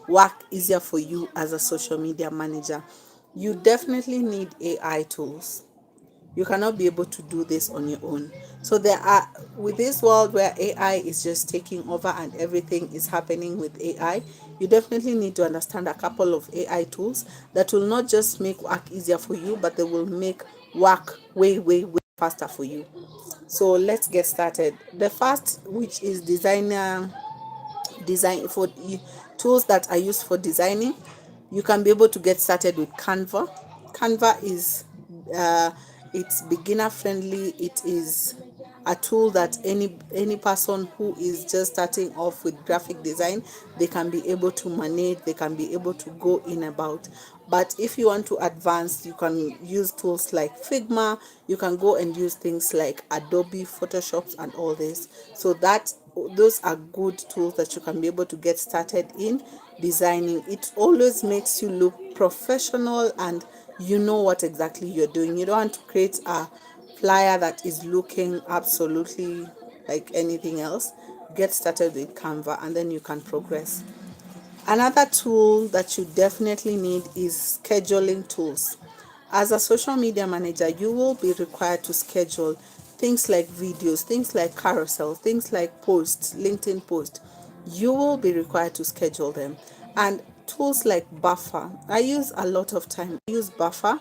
work easier for you as a social media manager. You definitely need AI tools. You cannot be able to do this on your own. So there are, with this world where AI is just taking over and everything is happening with AI, you definitely need to understand a couple of AI tools that will not just make work easier for you, but they will make work way faster for you. So let's get started. The first, which is design for tools that are used for designing, you can be able to get started with Canva. Canva is it's beginner friendly. It is a tool that any person who is just starting off with graphic design, they can be able to manage, they can be able to go in about. But if you want to advance, you can use tools like Figma, you can go and use things like Adobe Photoshop and all this. So that those are good tools that you can be able to get started in designing. It always makes you look professional and you know what exactly you're doing. You don't want to create a flyer that is looking absolutely like anything else. Get started with Canva and then you can progress. Another tool that you definitely need is scheduling tools. As a social media manager, you will be required to schedule things like videos, things like carousel, things like posts, LinkedIn posts. You will be required to schedule them. And tools like Buffer, I use a lot of time. I use Buffer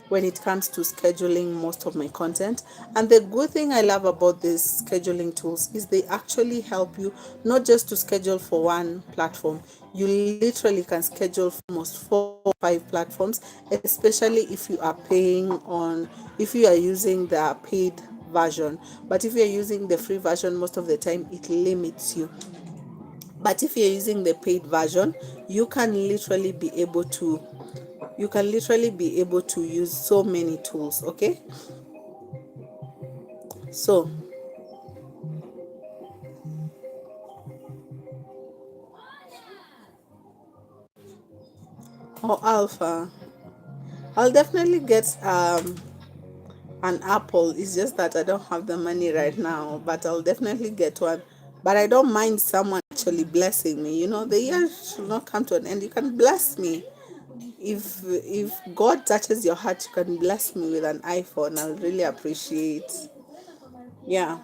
when it comes to scheduling most of my content. And the good thing I love about these scheduling tools is they actually help you not just to schedule for one platform. You literally can schedule for almost 4 or 5 platforms, especially if you are paying on, if you are using the paid version. But if you're using the free version, most of the time it limits you. But if you're using the paid version, you can literally be able to use so many tools. Okay, so Alpha, I'll definitely get an Apple. It's just that I don't have the money right now, but I'll definitely get one. But I don't mind someone actually blessing me. The year should not come to an end. You can bless me. If God touches your heart, you can bless me with an iPhone. I'll really appreciate. Yeah.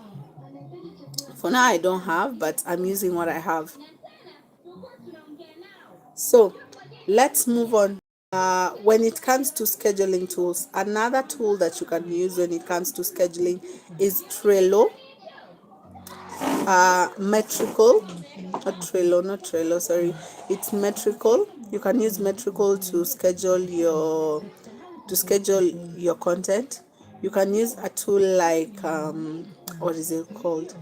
For now I don't have, but I'm using what I have. So let's move on. When it comes to scheduling tools, another tool that you can use when it comes to scheduling is Trello, Metrical, not Trello, sorry, it's Metrical. You can use Metrical to schedule your content. You can use a tool like what is it called?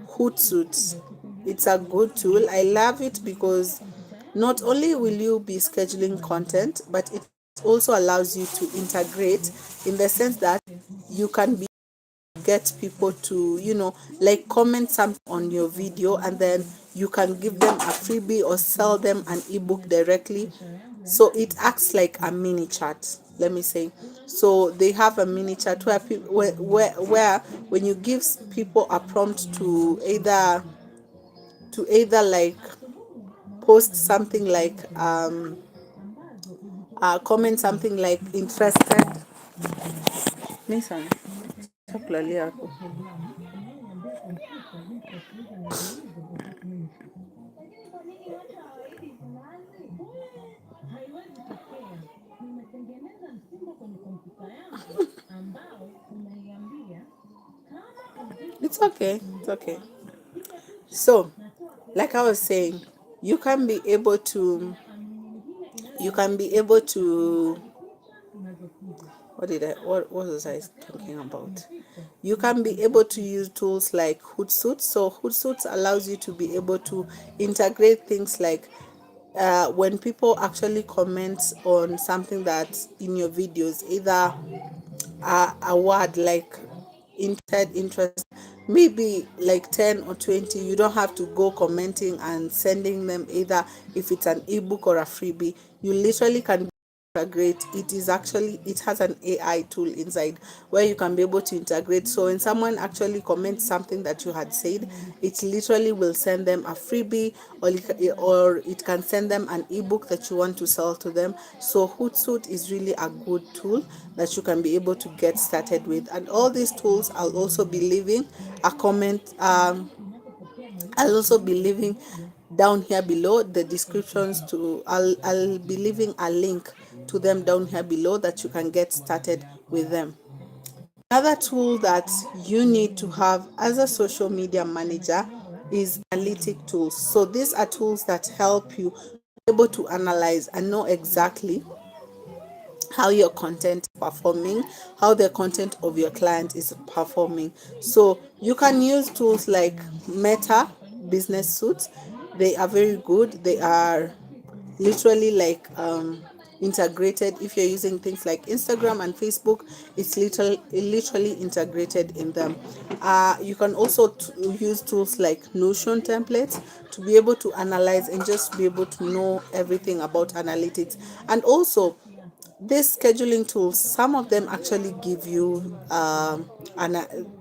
Hootsuite. It's a good tool. I love it because not only will you be scheduling content, but it also allows you to integrate in the sense that you can get people to like comment something on your video, and then you can give them a freebie or sell them an ebook directly. So it acts like a mini chat, let me say. So they have a mini chat where people where when you give people a prompt to either like post something like comment something like interested. Nissan, chocolate yako. It's okay. It's okay. So, like I was saying, you can be able to what was I talking about? You can be able to use tools like Hootsuite. So Hootsuite allows you to be able to integrate things like when people actually comment on something that's in your videos, either a word like interest, maybe like 10 or 20. You don't have to go commenting and sending them, either if it's an ebook or a freebie. You literally can integrate. It has an AI tool inside where you can be able to integrate. So when someone actually comments something that you had said, it literally will send them a freebie, or it can send them an ebook that you want to sell to them. So Hootsuite is really a good tool that you can be able to get started with. And all these tools, I'll also be leaving a comment. I'll also be leaving down here below the descriptions to I'll be leaving a link to them down here below that you can get started with them. Another tool that you need to have as a social media manager is analytic tools. So these are tools that help you be able to analyze and know exactly how your content is performing, how the content of your client is performing. So you can use tools like Meta Business Suits. They are very good. They are literally like integrated. If you're using things like Instagram and Facebook, it's literally integrated in them. You can also use tools like Notion templates to be able to analyze and just be able to know everything about analytics. And also these scheduling tools, some of them actually give you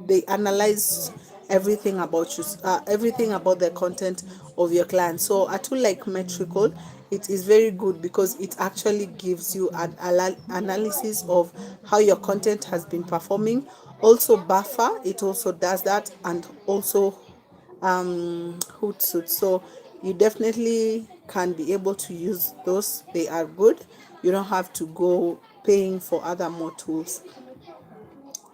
they analyze everything about you, everything about the content of your client. So a tool like Metrical, it is very good because it actually gives you an analysis of how your content has been performing. Also Buffer, it also does that, and also Hootsuite. So you definitely can be able to use those. They are good. You don't have to go paying for other more tools.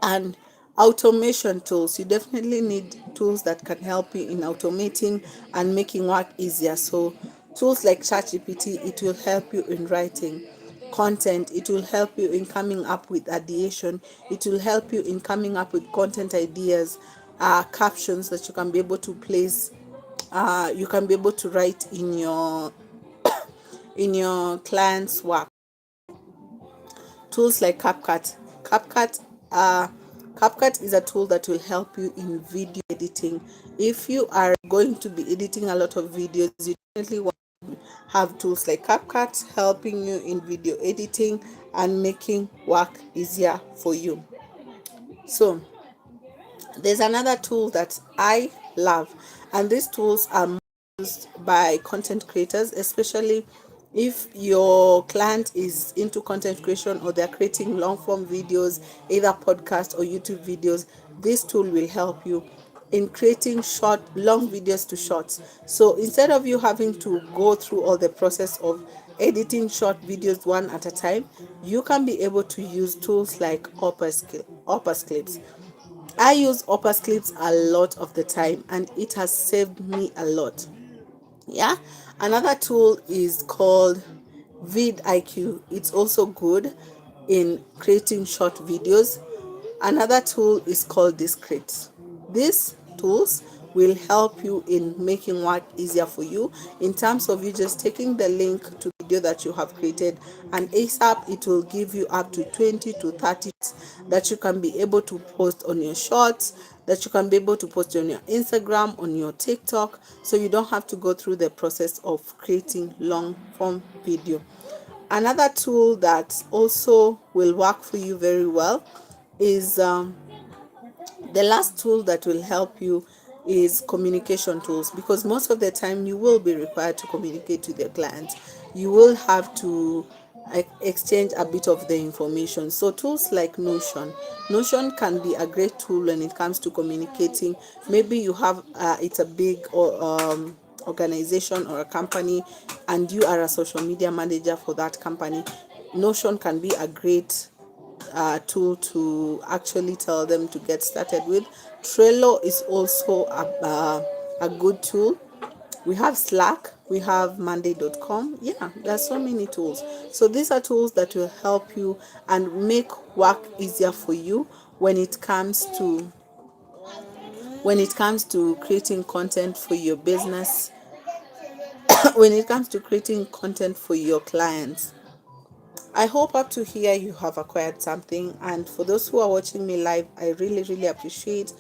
And automation tools, you definitely need tools that can help you in automating and making work easier. So tools like ChatGPT, it will help you in writing content, it will help you in coming up with ideation, it will help you in coming up with content ideas, captions that you can be able to place, you can be able to write in your client's work. Tools like CapCut is a tool that will help you in video editing. If you are going to be editing a lot of videos, you definitely want to have tools like CapCut helping you in video editing and making work easier for you. So there's another tool that I love, and these tools are used by content creators, especially if your client is into content creation or they're creating long form videos, either podcast or YouTube videos. This tool will help you in creating long videos to shorts. So instead of you having to go through all the process of editing short videos one at a time, you can be able to use tools like Opus Clips. I use Opus Clips a lot of the time, and it has saved me a lot. Yeah. Another tool is called vidIQ. It's also good in creating short videos. Another tool is called Discrete. These tools will help you in making work easier for you in terms of you just taking the link to the video that you have created, and ASAP it will give you up to 20 to 30 that you can be able to post on your shorts, that you can be able to post on your Instagram, on your TikTok, so you don't have to go through the process of creating long form video. Another tool that also will work for you very well is the last tool that will help you is communication tools, because most of the time you will be required to communicate with your clients. You will have to exchange a bit of the information. So tools like Notion can be a great tool when it comes to communicating. Maybe you have it's a big organization or a company, and you are a social media manager for that company. Notion can be a great tool to actually tell them to get started with. Trello is also a good tool. We have Slack, we have Monday.com. Yeah, there's so many tools. So these are tools that will help you and make work easier for you when it comes to creating content for your business, when it comes to creating content for your clients. I hope up to here you have acquired something, and for those who are watching me live, I really appreciate.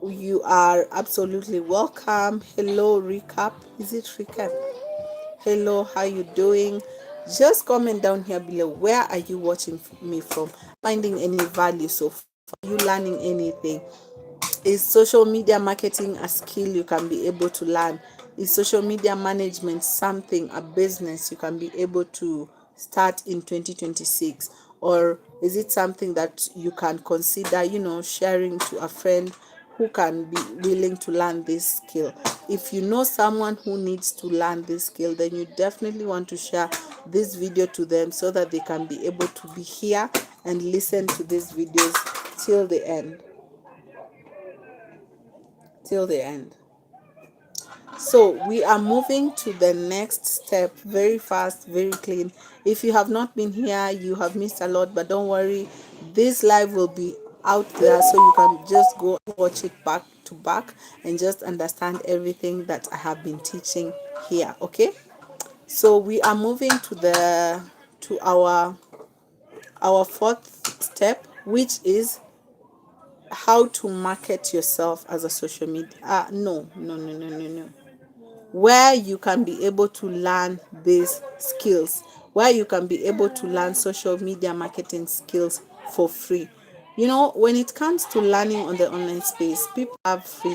You are absolutely welcome. Hello Recap, is it Recap? Hello, how you doing? Just comment down here below, where are you watching me from, finding any value so far, are you learning anything? Is social media marketing a skill you can be able to learn? Is social media management something, a business you can be able to start in 2026? Or is it something that you can consider, sharing to a friend who can be willing to learn this skill? If you know someone who needs to learn this skill, then you definitely want to share this video to them so that they can be able to be here and listen to these videos till the end. So we are moving to the next step, very fast, very clean. If you have not been here, you have missed a lot, but don't worry, this live will be out there, so you can just go watch it back to back and just understand everything that I have been teaching here. Okay, so we are moving to our fourth step, which is how to market yourself as a social media. No. Where you can be able to learn these skills, where you can be able to learn social media marketing skills for free. When it comes to learning on the online space, people have free